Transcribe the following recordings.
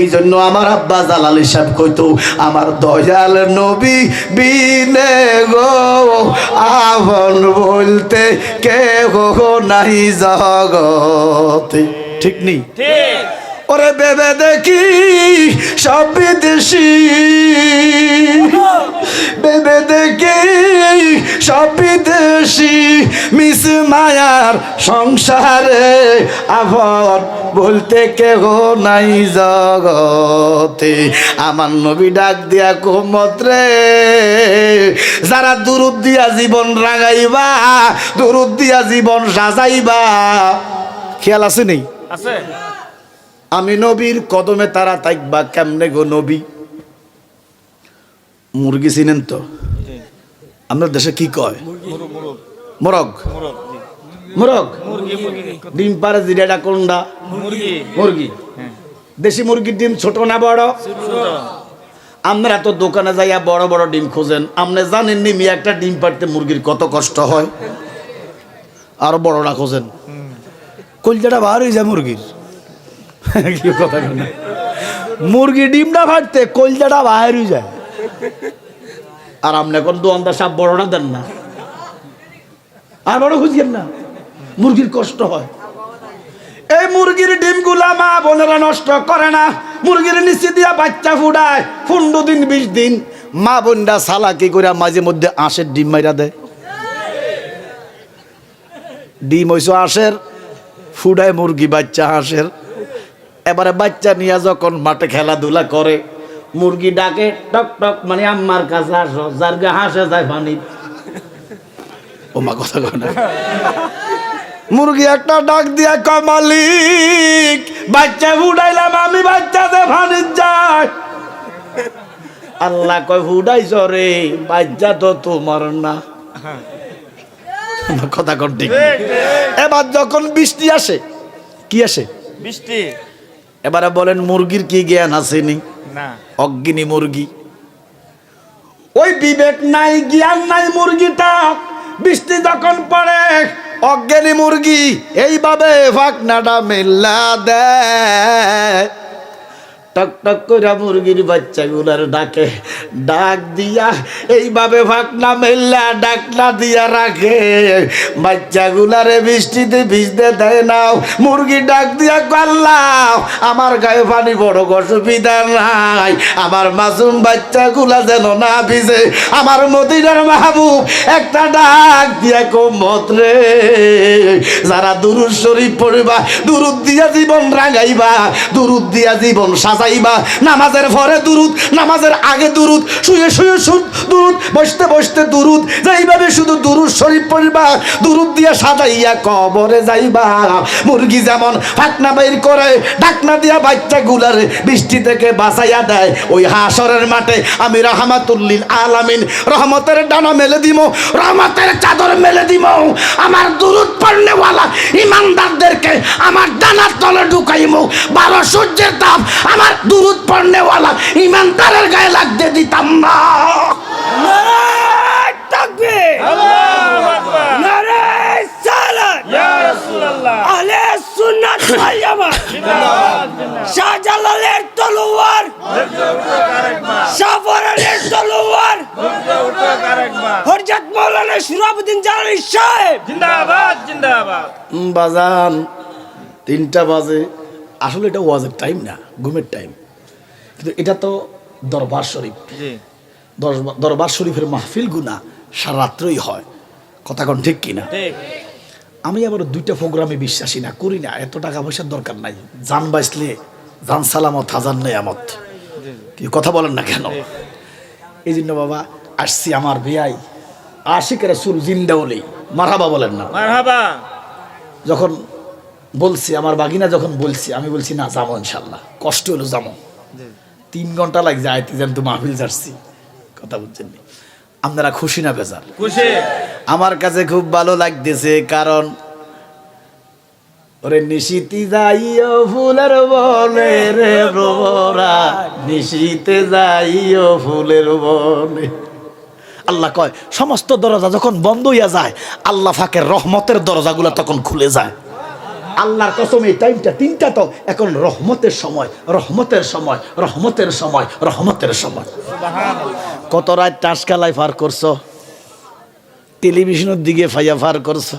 এই জন্য আমার আব্বা জালাল সাহেব কইতো আমার দয়াল নবী বিনে গো আপন বলতে কেহ নাই জগতে। ঠিক নেই? ঠিক। ওরে ভেবে দেখি সব বিদেশি, ভেবে দেখি সব বিদেশি, মিস মায়ার সংসারে আপন বলতে কেহ নাই জগতে। আমার নবী ডাক দিয়া কোমত রে, যারা দুরুদ দিয়া জীবন রাঙাইবা, দুরুদ দিয়া জীবন সাজাইবা, খেয়াল আছে নেই? আছে। আমি নবীর কদমে তারা তাইকবা কেমনে গো নবী? মুরগি চিনেন তো? আপনার দেশে কি কয়? মোরগ। মোরগ ডিম পারে যেটা কোনটা? মুরগি। দেশি মুরগির ডিম ছোট না বড়? আপনারা তো দোকানে যাইয়া বড় বড় ডিম খোঁজেন, আপনি জানেন নি মিয়া একটা ডিম পারতে মুরগির কত কষ্ট হয়? আরো বড়টা খোঁজেন, কলজাটা বার হয়ে যায় মুরগির। কি কথা না, মুরগি ডিমটা ফাটতে কলজাটা বাইর হয়ে যায়। আর আপনি এখন দোকানদার সব বড়টা দেন না, আর বড় খুঁজছেন না, মুরগির কষ্ট হয়। এই মুরগির ডিম গুলা মা বোনেরা নষ্ট করে না, মুরগির নিচে দিয়া বাচ্চা ফুটায় 15 দিন 20 দিন। মা বোনরা সালাকি করে মাঝে মধ্যে আঁশের ডিম মাইরা দেয়। ডিম হইছো আঁশের, ফুটায় মুরগি বাচ্চা হাঁসের। এবারে বাচ্চা নিয়ে যখন মাঠে খেলাধুলা করে, মুরগি ডাকে টক টক, মানে আম্মার কাছে আসো, যার গা হাসে যায় পানি। ও মা কথা কয় না। মুরগি একটা ডাক দিয়া কয় মালিক বাচ্চা ফুটাইলাম আমি, বাচ্চাতে পানি যায়। আল্লাহ কয় ফুটাইছ রে, বাচ্চা তো তোমার না। কথা কন ঠিক। এবার যখন বৃষ্টি আসে, কি আসে? বৃষ্টি। এবারে বলেন মুরগির কি জ্ঞান আসেনি? না। অজ্ঞানী মুরগি, ওই বিবেক নাই, জ্ঞান নাই মুরগিটা। বৃষ্টি যখন পড়ে, অজ্ঞানী মুরগি এইভাবে ফাঁকনাটা মেল্লা দেয়, টক টক করে মুরগির বাচ্চাগুলার ডাকে, ডাক দিয়া এইভাবে ফাঁকনা মেল্লা ডাকনা দিয়া রাখে। বাচ্চাগুলারে বৃষ্টিতে ভিজতে দেয় নাও। মুরগি ডাক দিয়া আল্লাহ আমার গায়ে পানি বড় অসুবিধা নাই, আমার মাসুম বাচ্চাগুলা যেন না ভিজে। আমার মদিনার মাহবুব একটা ডাক দিয়া কোমত রে, যারা দুরুদ শরীফ পড়িবা, দুরুদ দিয়া জীবন রাঙাইবা, দুরুদ দিয়া জীবন সাজাইবা। নামাজের পরে দুরুদ, নামাজের আগে দুরুদ, শুয়ে শুয়ে দুরুদ, বসতে বসতে দুরুদ, এইভাবে শুধু দুরুদ শরীফ পড়িবা, দুরুদ দিয়া সাজাইয়া কবরে যাইবা। মুরগি যেমন ফাঁকনা বাইর করে ডাকনা দিয়া বাচ্চা গুলার বৃষ্টি থেকে বাঁচাইয়া দেয়, ওই হাসরের মাঠে আমি রাহমাতুল্লিল আলামিন রহমতের ডানা মেলে দিব, রহমতের চাদর মেলে দিব। আমার দুরুদ পড়নেওয়ালা ইমানদারদেরকে আমার ডানার তলে ঢুকাইমু। 12 সূর্যের তাপ আমার দুরুদ পড়নেওয়ালা ইমানদারের গায়ে লাগতে দিতাম না। নারায়ে তাকবীর, আল্লাহু আকবার, নারায়ে সালাত, ইয়া রাসূলুল্লাহ, আহলে সুন্নাত ওয়াল জামাত। শাহজালালের তলোয়ার, শাহপরানের তলোয়ার, হযরত মাওলানা সুরাবউদ্দিন জালালী সাহেব জিন্দাবাদ জিন্দাবাদ। বাজান 3টা বাজে, আসলে এটা ওয়াজের টাইম না, ঘুমের টাইম, কিন্তু এটা তো দরবার শরীফ। জি। দরবার শরীফের মাহফিল গুনা সারা রাত্রই হয়। কথা কোন ঠিক কিনা? ঠিক। আমি আবার 2টা প্রোগ্রামে বিশ্বাসী না, করি না, এত টাকা পয়সার দরকার নাই। জান বাঁচলে জান সালামত হাজার নেয়ামত। কি কথা বলেন না কেন? এই জন্য বাবা আসছি, আমার ভাই আশিক রাসূল জিন্দাউলি মারহাবা বলেন না? মারহাবা। যখন বলছি আমার বাগিনা, যখন বলছি আমি বলছি না যাবো ইনশাল্লাহ, কষ্ট হলো যাবো। 3 ঘন্টা লাগে যাইতে, যেন তো মাহফিল যাচ্ছি। কথা বুঝছেন? আপনারা খুশি না বেজার? খুশি। আমার কাছে খুব ভালো লাগতেছে, কারণ ওরে নিশিতি যাইও ফুলের বনে রে প্রভরা, নিশিতে যাইও ফুলের বনে। আল্লাহ কয় সমস্ত দরজা যখন বন্ধ হইয়া যায়, আল্লাহ ফাঁকের রহমতের দরজাগুলো তখন খুলে যায়। আল্লাহর কসম এই টাইমটা 3টা তো এখন রহমতের সময়, রহমতের সময়, রহমতের সময়, রহমতের সময়। কত রাত টাস খেলায় পার করছো, টেলিভিশনের দিকে ফাইয়া পার করছো,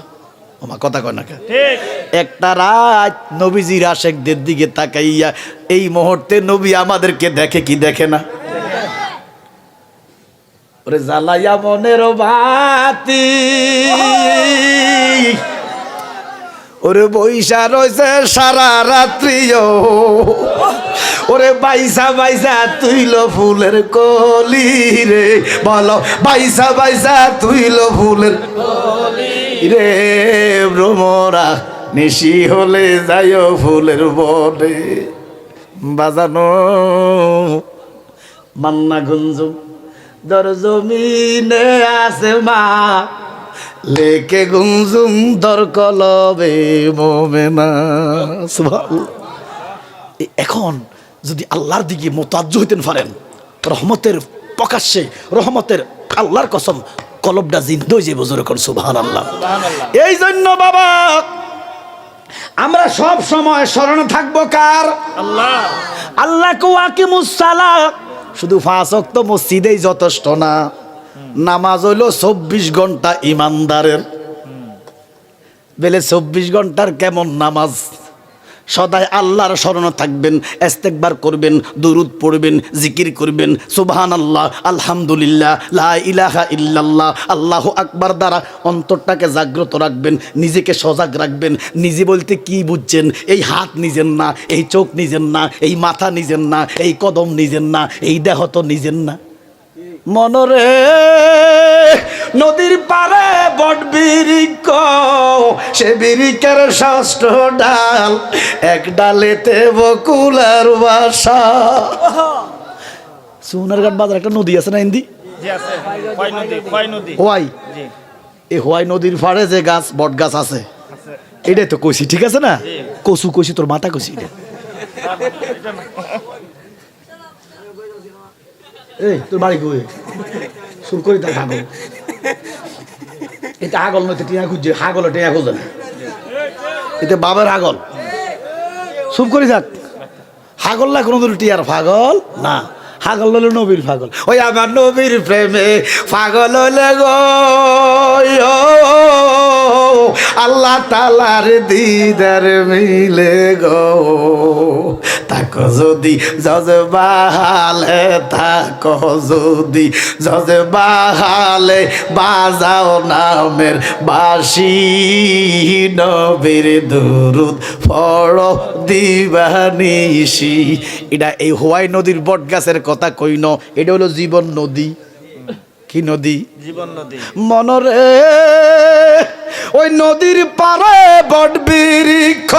আমার কথা কয় না কে? ঠিক। একটা রাত নবীজির আশেকদের দিকে তাকাইয়া এই মুহূর্তে নবী আমাদেরকে দেখে কি দেখে না? ওরে জ্বালাইয়া মনের বাতি, ওরে বৈশা রয়েছে সারা রাত্রিও, ওরে বাইসা বাইসা তুইল ফুলের কলি রে, বলো বাইসা বাইসা তুইল ফুলের রে, ভ্রমরা নিশি হলে যাইও ফুলের বনে, বাজানো মান্না গুঞ্জুম দর জমিনে আছে মা, লেকে গুঞ্জুম দর কলবে মোমেনা। সুবহানাল্লাহ। এখন যদি আল্লাহর দিকে মোতাজ্জ হইতেন পারেন, রহমতের প্রকাশ্যে, রহমতের আল্লাহর কসম কলবটা জিন্দা হয়ে যাবে। জোরে কোন সুবহানাল্লাহ। এই জন্য বাবা আমরা সব সময় স্মরণে থাকবো কার? আল্লাহ। আল্লাহকে আকিমুস সালাত, শুধু 5 ওয়াক্ত মসজিদেই যথেষ্ট না, নামাজ হইল 24 ঘন্টা ইমানদারের। বেলে 24 ঘন্টার কেমন নামাজ? সদাই আল্লাহর স্মরণে থাকবেন, ইস্তেগফার করবেন, দুরূদ পড়বেন, জিকির করবেন, সুবহানাল্লাহ, আলহামদুলিল্লাহ, লা ইলাহা ইল্লাল্লাহ, আল্লাহু আকবার দ্বারা অন্তরটাকে জাগ্রত রাখবেন, নিজেকে সজাগ রাখবেন। নিজে বলতে কি বুঝছেন? এই হাত নিজের না, এই চোখ নিজের না, এই মাথা নিজের না, এই কদম নিজের না, এই দেহ তো নিজের না। মনরে নদীর পারে বট বৃক্ষ, সে বৃক্ষের 6ষ্ট ডাল, এক ডালেতে বকুলার বাসা। সোনারঘাট বাজার একটা নদী আছে না হিন্দি? জি আছে। কয় নদী? কয় নদী? হোয়াই। জি এই হোয়াই নদীর পাড়ে যে গাছ, বট গাছ আছে, আছে। এটাই তো কইছি, ঠিক আছে না? কচু কইছি, তোর মাথা কইছি এটা। এই তোর বাড়ি কই? শুরু করি তার হাগল, এটা হাগল নয়, টিয়া খুঁজছে, হাগল টিয়া খুঁজে না, এটা বাবার হাগল। চুপ করি থাক, হাগল না কোনো টিয়ার পাগল না, হাগল হলো নবীর পাগল। ওই আমার নবীর প্রেমে পাগল হলে গো, আল্লাহ তাআলার দিদার মিলে গো, তাকো যদি জজবাহালে, তাকো যদি জজবাহালে, বাজাও নামের বাঁশি, নবীর দুরুদ পড়ো দিবানিশি। এটা এই হোয়াই নদীর বট গাছের কথা কইন, এটা হলো জীবন নদী। কি নদী? জীবন নদী। মনরে ওই নদীর পারে বট বৃক্ষ,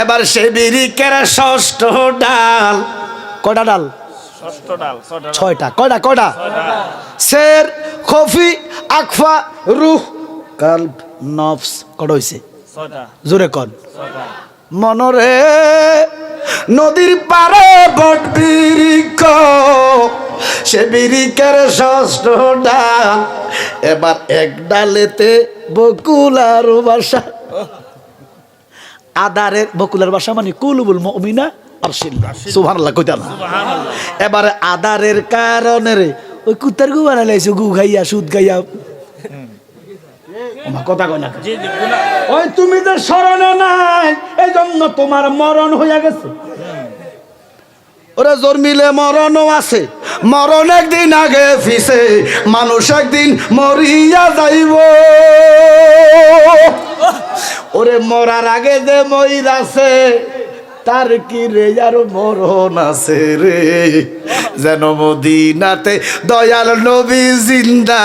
এবার সে বৃক্ষের 6ষ্ট ডাল। কয়টা ডাল? 6টা ডাল। 6টা। কয়টা? কয়টা? শের, খফি, আকফা, রুহ, কালব, নফস। কটা হইছে? 6টা। জোরে কন। 6টা। মনরে নদীর পারে বট বৃক্ষ, সে বৃক্ষের 6ষ্ট ডাল, এবার এক ডালেতে বকুলার বাসা। আদারের বকুলার বাসা মানে কুলুবুল মুমিনা আরশিল্লাহ। সুবহানাল্লাহ কইতা না? সুবহানাল্লাহ। এবারে আদারের কারণে রে ওই কুত্তার গু বানাইছে, গু খাইয়া সুদ খাইয়া। আমার কথা কয় না? জি জি। গুনাহ। ওই তুমি যে স্মরণে নাই, এই জন্য তোমার মরণ হইয়া গেছে। ওরা জন্মিলে মরণও আছে, মরণ একদিন আগে ফিসে, মানুষ একদিন মরিয়া যাইব। ওরে মরার আগে যে মইরাছে, তার কি রে আর মরণ আছে রে, যেন মদিনাতে দয়াল নবী জিন্দা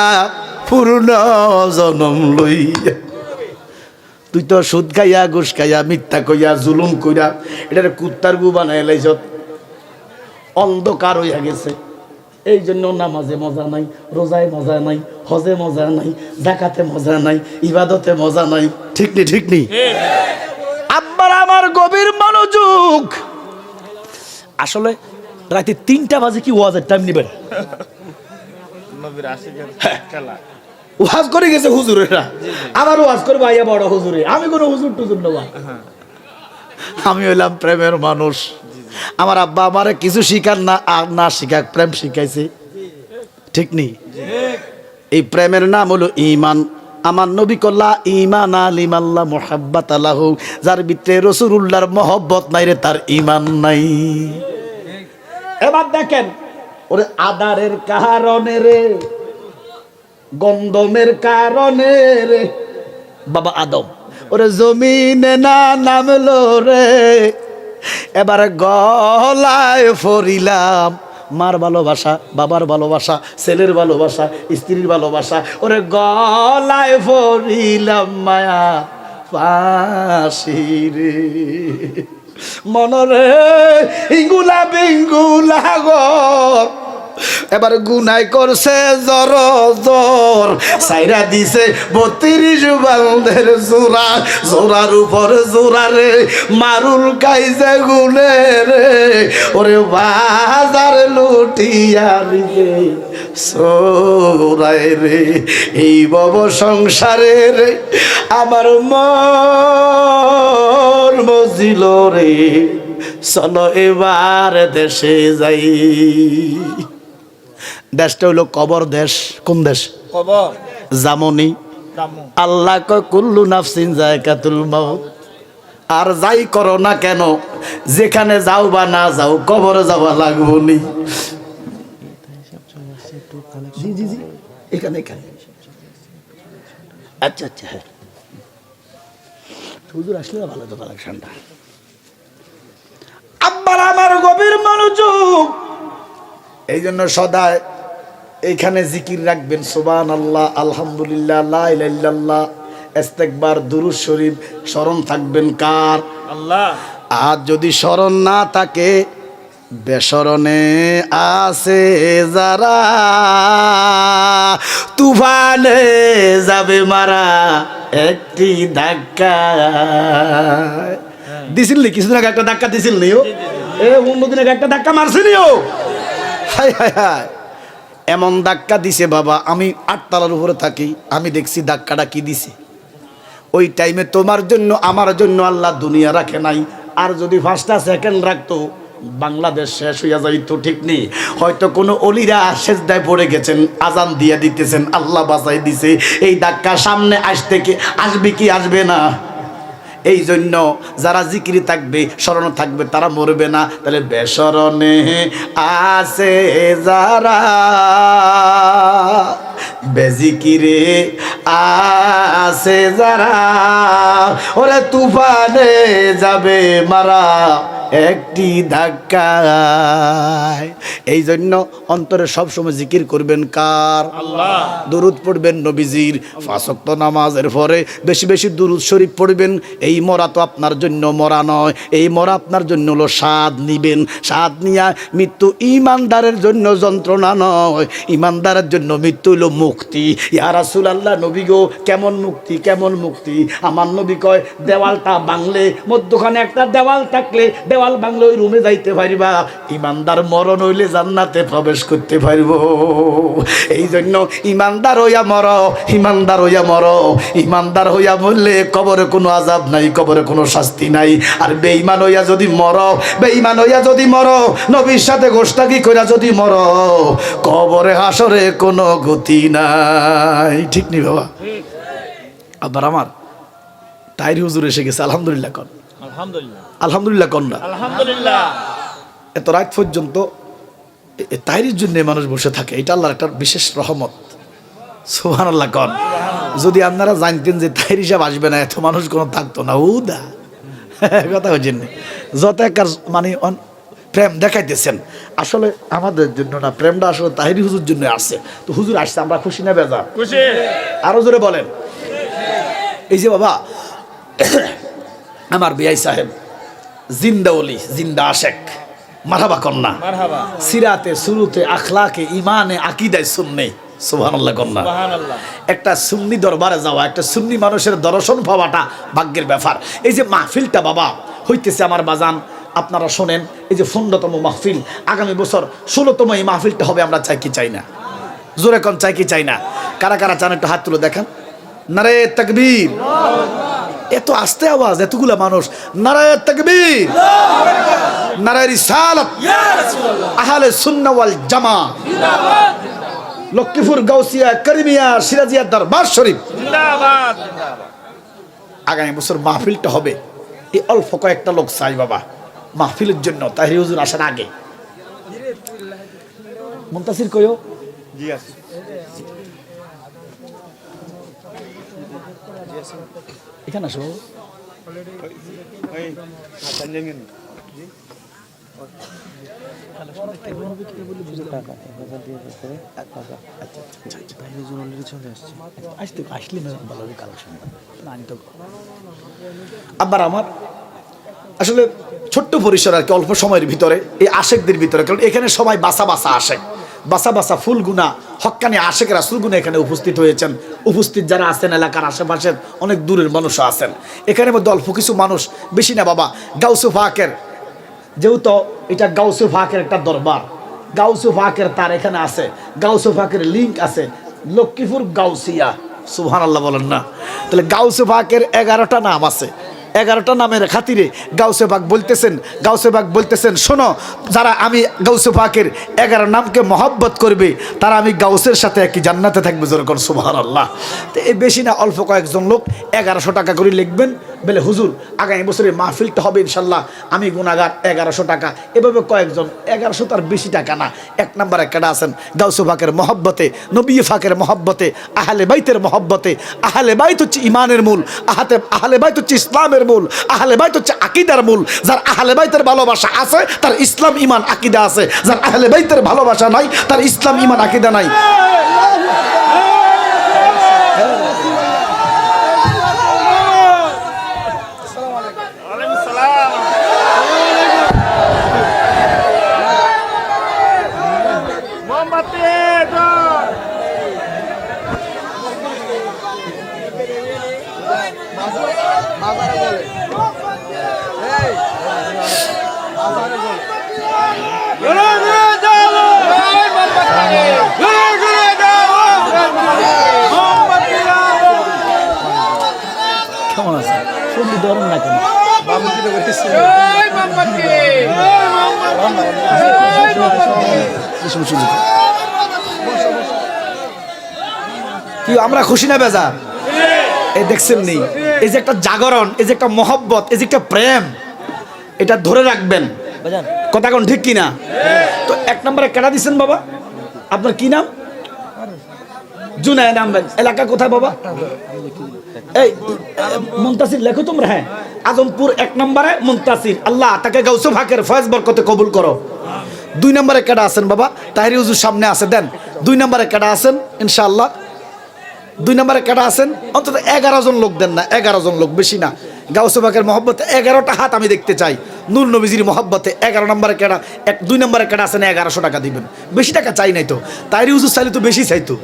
পূর্ণ জনম লইয়া। তুই তো সুদ খাইয়া, ঘুষ খাইয়া, মিথ্যা কইয়া, জুলুম কইরা এটার কুত্তার গু বানাই লাইছ, অন্ধকার হইয়া গেছে। এই জন্য নামাজে মজা নাই, রোজায় মজা নাই, হজে মজা নাই, যাকাতে মজা নাই, ইবাদতে মজা নাই। ঠিক নি? ঠিক নি? আব্বার আমার গভীর মনোযোগ। আসলে রাতে 3টা বাজে কি ওয়াজের টাইম নিবেন? নবীর আশিকের খেলা। ওয়াজ করে গেছে হুজুরেরা, আবার ওয়াজ করবো আইয়া বড় হুজুরে। আমি কোনো হুজুর টুজুর নেবা, আমি হইলাম প্রেমের মানুষ। আমার আব্বা আমারে কিছু শিখান না শিখাক, প্রেম শিখাইছে, ঠিক নেই? এই প্রেমের নাম হলো ঈমান। আমার নবী কল্লা ঈমান আলিমাল্লাহ মুহাব্বাত আলাহু, যার ভিতরে রাসূলুল্লাহর মহব্বত নাই রে তার ঈমান নাই। এবার দেখেন, ওরে আদারের কারণে রে, গন্ধমের কারণে রে বাবা আদম ওরে জমিনে না নামলো রে, এবারে গলায় ফরিলাম মার ভালোবাসা, বাবার ভালোবাসা, ছেলের ভালোবাসা, স্ত্রীর ভালোবাসা, ওরে গলায় ফরিলাম মায়া ফাঁসি রে। মনরে ইঙ্গুলা বিঙ্গুলা গর, এবার গুনাই করছে জর জর, সাইরা দিছে 32 বালদের জোড়া, জোড়ার উপর জোড়া রে, মারুল কাইছে গুনে রে, ওরে বাজার লুটিয়া রে সোরাই রে। এই বব সংসারে রে আমার মন মজিল রে, চলো এবার দেশে যাই। দেশটা হইল কবর দেশ। কোন দেশ? কবর। জামনি জামু। আল্লাহ কয় কুল্লু নাফসিন যায়কাতুল মাউত। আর যাই করো না কেন, যেখানে যাও বা না যাও, কবরে যাওয়া লাগবো নি। জি জি জি, এখানে এখানে। আচ্ছা আচ্ছা, হ্যাঁ হুজুর আসলে ভালো তো কালেকশনটা। আব্বার আমার গভীর মনোযোগ, এই জন্য সদায় এইখানে জিকির রাখবেন সুবহানাল্লাহ, আলহামদুলিল্লাহ, লা ইলাহা ইল্লাল্লাহ, ইস্তেগফার, দুরূদ শরীফ স্মরণ থাকবেন কার? আল্লাহ। আর যদি স্মরণ না থাকে, বেসরণে আছে যারা, তুফানে যাবে মারা একটি ধাক্কা। দিছিল নি কিছুদিন আগে একটা ধাক্কা দিছিল নি? ও এ অন্যদিন একটা ধাক্কা মারছিনি ও, হাই হাই হাই এমন ধাক্কা দিছে বাবা। আমি 8 তলার উপরে থাকি, আমি দেখছি ধাক্কাটা কি দিছে। ওই টাইমে তোমার জন্য আমার জন্য আল্লাহ দুনিয়া রাখে নাই। আর যদি 5টা সেকেন্ড রাখতো, বাংলাদেশ শেষ হইয়া যাইতো, ঠিক নেই? হয়তো কোনো অলিরা সেজদায় পড়ে গেছেন, আজান দিয়ে দিতেছেন, আল্লাহ বাঁচাই দিছে। এই ধাক্কা সামনে আসবে কি আসবে না? এই জন্য যারা জিকিরি থাকবে, স্মরণ থাকবে, তারা মরবে না। তাহলে বেসরণে আছে যারা, বেজিকিরে আছে যারা, ওরে তুফানে যাবে মারা একটি ধাক্কায়। এই জন্য অন্তরে সবসময় জিকির করবেন কার? আল্লাহ। দুরুদ পড়বেন নবীজির, 5 ওয়াক্ত নামাজের পরে বেশি বেশি দুরুদ শরীফ পড়বেন। এই মরা তো আপনার জন্য মরা নয়, এই মরা আপনার জন্য হলো স্বাদ নিবেন। স্বাদ নিয়া মৃত্যু ইমানদারের জন্য যন্ত্রণা নয়, ইমানদারের জন্য মৃত্যু হলো মুক্তি। ইয়া রাসূলুল্লাহ, নবী গো কেমন মুক্তি, কেমন মুক্তি? আমার নবী কয়, দেওয়ালটা ভাঙলে, মধ্যখানে একটা দেওয়াল থাকলে, দেওয়াল ভাঙলে ওই রুমে যাইতে পারিবা। ইমানদার মরণ হইলে জান্নাতে প্রবেশ করতে পারিব। এই জন্য ইমানদার হইয়া মর, ইমানদার হইয়া মর। ইমানদার হইয়া মরলে কবরে কোনো আযাব নাই, কবরে কোনো শাস্তি নাই। আর বেঈমান হইয়া যদি মর, বেঈমান হইয়া যদি মর, নবীর সাথে গোশতাকি কইরা যদি মর, কবরে হাসরে কোনো গতি নাই। ঠিক নি বাবা? আবার আমার টাইর হুজুর এসে গেছে, আলহামদুলিল্লাহ কন। আলহামদুলিল্লাহ। আলহামদুলিল্লাহ কন না? আলহামদুলিল্লাহ। এত রাত পর্যন্ত তাইরির জন্য মানুষ বসে থাকে, এটা আল্লাহর একটা বিশেষ রহমত। সুবহানাল্লাহ কন। যদি আপনারা জানতেন যে তাইর হিসাব আসবে না, এত মানুষ কোনো থাকতো না। উদা কথা হচ্ছেন, যত একার মানে প্রেম দেখাইতেছেন, আসলে আমাদের জন্য না, প্রেমটা আসলে তাহিরি হুজুর জন্য আসছে। তো হুজুর আসছে, আমরা খুশি না বেজার? খুশি। আরো জোরে বলেন। এই যে বাবা আমার বিআই সাহেব, জিন্দা ওলি, জিন্দা আশেক, মারহাবা কন্যা, মারহাবা। সিরাতে, সুরুতে, আখলাকে, ইমানে, আকীদায় সুন্নি। সুবহানাল্লাহ কন্যা। সুবহানাল্লাহ। একটা সুন্নি দরবারে যাওয়া, একটা সুন্নি মানুষের দর্শন পাওয়াটা ভাগ্যের ব্যাপার। এই যে মাহফিলটা বাবা হইতেছে আমার বাজান, আপনারা শোনেন, এই যে 15তম মাহফিল, আগামী বছর 16তম এই মাহফিলটা হবে। আমরা চাই কি চাই না? জোরে কোন চাই কি চাই না? কারা কারা চান একটু হাত তুলে দেখেন। নারে তাকবীর। এত আস্তে আওয়াজ, এতগুলা মানুষ। নারে তাকবীর, নারে রিসালাত, আহলে সুন্নাহ ওয়াল জামাত, লক্ষ্মীপুর, গাউসিয়া, করিমিয়া, সিরাজিয়া দরবার শরীফ জিন্দাবাদ। আগামী বছর মাহফিলটা হবে। এই অল্প কয়েকটা লোক চাই বাবা মাহফিলের জন্য। তাহির হুজুর আসার আগে মুনতাসির কইও জি আছে। এখানে আসো। আবার আমার আসলে ছোট্ট পরিসর আর কি, অল্প সময়ের ভিতরে এই আশেকদের ভিতরে, কারণ এখানে সবাই বাসা বাসা আশেক, বাসা বাসা ফুলগুনা হক্কানি আশেক রাসূলগুনা এখানে উপস্থিত হয়েছেন। উপস্থিত যারা আছেন এলাকার আশেপাশের অনেক দূরের মানুষও আছেন। এখানে মধ্যে অল্প কিছু মানুষ, বেশি না বাবা। গাউসে পাকের, যেহেতু এটা গাউসে পাকের একটা দরবার, গাউসে পাকের তার এখানে আছে, গাউসে পাকের লিঙ্ক আছে লক্ষ্মীপুর গাউসিয়া। সুবহানাল্লাহ বলেন না? তাহলে গাউসে পাকের 11টা নাম আছে। 11টা নামের খাতিরে গাউসে পাক বলতেছেন শোনো, যারা আমি গাউসে পাকের 11 নামকে মহব্বত করবে তারা আমি গাউসের সাথে একই জান্নাতে থাকবে। যেরকম সুবহানাল্লাহ। তো এই বেশি না, অল্প কয়েকজন লোক 1100 টাকা করে লিখবেন, বলে হুজুর আগামী বছরে মাহফিলটা হবে ইনশাল্লাহ, আমি গুনাহগার, 1100 টাকা। এভাবে কয়েকজন, 1100 তার বেশি টাকা না। 1 নম্বরে কেডা আছেন গাউসে পাকের মহব্বতে, নবী পাকের মহব্বতে, আহলে বাইতের মহব্বতে। আহলে বাইত হচ্ছে ইমানের মূল, আহলে বাইত হচ্ছে ইসলামের মূল, আহলে বাইত হচ্ছে আকীদার মূল। যার আহলে বাইতের ভালোবাসা আছে তার ইসলাম ইমান আকীদা আছে, যার আহলে বাইতের ভালোবাসা নাই তার ইসলাম ইমান আকীদা নাই। ওয়ালাইকুম সালাম। মোমবাতি দাও। কেমন আছে? শুনলি ধরুন না কেন? কি আমরা খুশি না বেজার? এই দেখছেন নি, এই যে একটা জাগরণ, এই যে একটা মহব্বত, এই যে একটা প্রেম, এটা ধরে রাখবেন। কথা কোন ঠিক কিনা? তো 1 নম্বরে কেডা দিচ্ছেন বাবা? আপনার কি নাম? জুনায়েদ আহমেদ। এলাকা কোথায় বাবা? এই মুনতাসির লেখো তোমরা। হ্যাঁ, আজমপুর 1 নম্বরে মুনতাসির। আল্লাহ তাকে গাউসে পাকের ফয়েজ বরকতে কবুল করো। 2 নম্বরে কেডা আছেন বাবা? তাহির হুজুর সামনে আছে, দেন। 2 নম্বরে কেডা আছেন ইনশাআল্লাহ? 2 নম্বরে কেডা আছেন? অন্তত 11 জন লোক দেন না, 11 জন লোক, বেশি না। গাউসে পাকের মহব্বতে 11টা হাত আমি দেখতে চাই। নূর নবীজির মহব্বতে 11 নম্বরে কেডা, 2 নম্বরে কেডা আছেন? 1100 টাকা দিবেন। বেশি টাকা চাই নাই তো, তাহির হুজুর চাইলে তো বেশি চাইতো।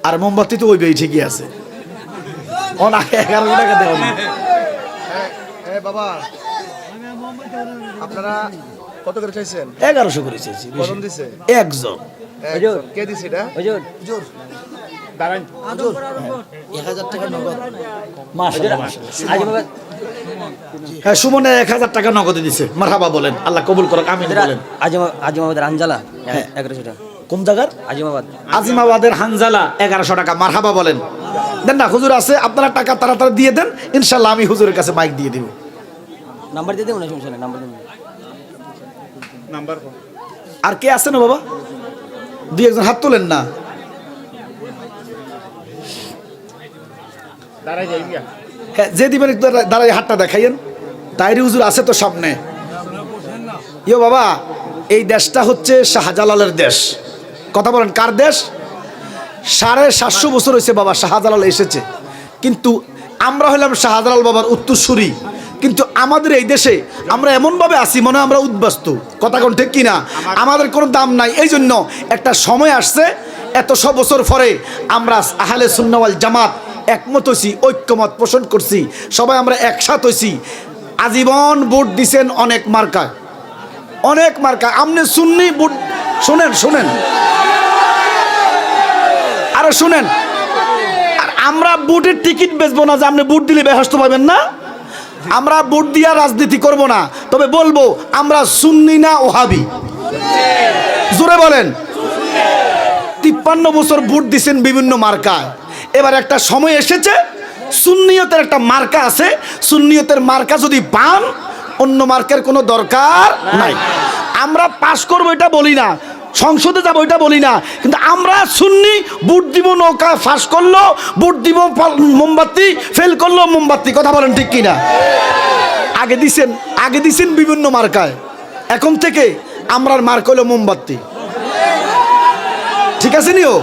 আর মোমবাতি তো ওই বেই ঠিকই আছে। অনাকে 1100 টাকা দেওয়া না। বাবা আপনারা কত করে চাইছেন? 1100 করে চেয়েছি। কজন দিছে? একজন। কে দিছে এটা? হুজুর দাঁড়ান। 1000 টাকা নগদ। মাশাআল্লাহ মাশাআল্লাহ। হ্যাঁ, সুমনে 1000 টাকা নগদে দিছে। মারহাবা বলেন, আল্লাহ কবুল করুক, আমিন বলেন। আজিমাবাদের হানজালা 1100 টাকা। কোন জায়গার? আজিমাবাদ। আজিমাবাদের হানজালা 1100 টাকা। মারহাবা বলেন। দেন না, হুজুর আছে, আপনারা টাকা তাড়াতাড়ি দিয়ে দেন, ইনশাআল্লাহ আমি হুজুরের কাছে মাইক দিয়ে দিব। নাম্বার দিয়ে দেব না, সমস্যা নেই, নাম্বার দেব। নাম্বার আর কে আছে না বাবা? 2-1 হাত তোলেন না। দাঁড়াই যাই গিয়া। হ্যাঁ, যে দিবেন একটু দাঁড়াই হাতটা দেখাইয়েন। তাইরি হুজুর আছে তো সামনে। ইয়ো বাবা, এই দেশটা হচ্ছে শাহজালালের দেশ। কথা বলেন, কার দেশ? 750 বছর হয়েছে বাবা শাহজালাল এসেছে, কিন্তু আমরা হলাম শাহজালাল বাবার উত্তরসূরি। কিন্তু আমাদের এই দেশে আমরা এমনভাবে আছি মনে হয় আমরা উদ্বাস্তু। কথা কোন ঠিক কিনা? আমাদের কোনো দাম নাই। এই জন্য একটা সময় আসছে, এত 100 বছর পরে আমরা আহলে সুন্নাহ ওয়াল জামাত একমত হইছি, ঐক্যমত পোষণ করছি, সবাই আমরা একসাথ হইছি। আজীবন ভোট দিছেন অনেক মার্কায়, অনেক মার্কা। আপনি সুন্নি ভোট শুনেন শুনেন, আরে শুনেন, আর আমরা বুটের টিকিট বেচবো না যে আপনি বুট দিলে বেহস্ত পাবেন না। আমরা বুট দিয়া রাজনীতি করব না, তবে বলবো আমরা সুন্নি না ওহাবি। জোরে বলেন। 53 বছর ভোট দিচ্ছেন বিভিন্ন মার্কায়, এবার একটা সময় এসেছে সুন্নিয়তের একটা মার্কা আছে, সুন্নিয়তের মার্কা যদি পান অন্য মার্কের কোনো দরকার নাই। আমরা পাশ করবো এটা বলি না, সংসদে যাবো এটা বলি না, কিন্তু আমরা সুন্নি, ভোট দিব নৌকা ফাঁস করলো ভোট দিব, মোমবাতি ফেল করলো মোমবাতি। কথা বলেন ঠিক কিনা? আগে দিছেন বিভিন্ন মার্কায়, এখন থেকে আমরার মার্ক হলো মোমবাতি। ঠিক আছে নিও।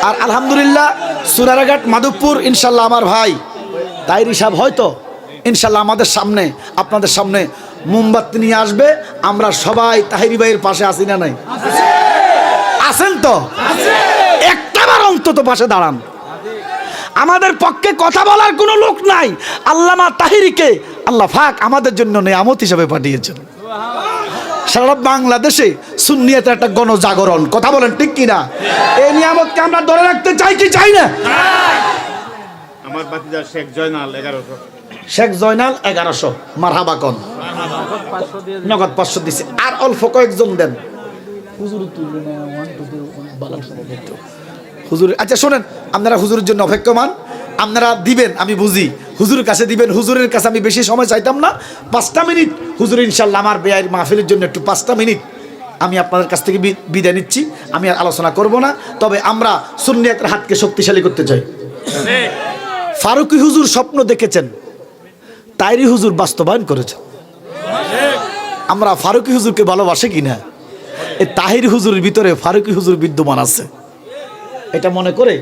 আর আলহামদুলিল্লাহ সুরারাঘাট মাধবপুর ইনশাল্লাহ আমার ভাই তাইরি সাহেব হয়তো ইনশাল্লাহ আমাদের সামনে, আপনাদের সামনে মোমবাতি নিয়ে আসবে। আমরা সবাই তাহিরি ভাইয়ের পাশে আছি না নাই? আছেন তো? একটাবার অন্তত পাশে দাঁড়ান। আমাদের পক্ষে কথা বলার কোনো লোক নাই। আল্লামা তাহিরিকে আল্লাহ পাক আমাদের জন্য নিয়ামত হিসেবে পাঠিয়েছেন। সারা বাংলাদেশে সুন্নিয়তের একটা গণজাগরণ। কথা বলেন ঠিক কিনা? এই নিয়ামতকে আমরা ধরে রাখতে চাই কি চাই না? আমার বাতিজা শেখ জয়নাল 1100। শেখ জয়নাল 1100। মারহাবা কোন নগদ 500 দিছে। আর অল্প কয়েকজন দেন হুজুর। আচ্ছা শোনেন, আপনারা হুজুরের জন্য অপেক্ষমান, আপনারা দিবেন আমি বুঝি, হুজুরের কাছে দিবেন। হুজুরের কাছে আমি বেশি সময় চাইতাম না, 5টা মিনিট হুজুর ইনশাল্লাহ আমার বেয়ার মাহফিলের জন্য একটু 5টা মিনিট আমি আপনাদের কাছ থেকে বিদায় নিচ্ছি। আমি আর আলোচনা করব না, তবে আমরা সুন্নিয়তের হাতকে শক্তিশালী করতে চাই। ফারুকী হুজুর স্বপ্ন দেখেছেন, তাইরি হুজুর বাস্তবায়ন করেছেন। আমরা ফারুকী হুজুরকে ভালোবাসি কিনা? এই তাহির হুজুরের ভিতরে ফারুকী হুজুর বিদ্যমান আছে, এটা মনে করে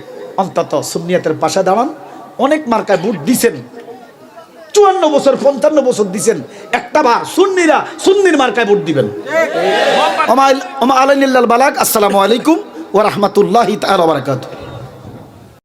অন্তত সুন্নিয়তের পাশে দাঁড়ান। অনেক মার্কায় ভোট দিছেন, 54 বছর 55 বছর দিছেন, একটা বার সুন্নিরা সুন্নির মার্কায় ভোট দিবেন। ওমা আলাইনিল্লাল বালাগ। আসসালামু আলাইকুম ওয়া রাহমাতুল্লাহি তাআলা ওয়া বারাকাতুহু।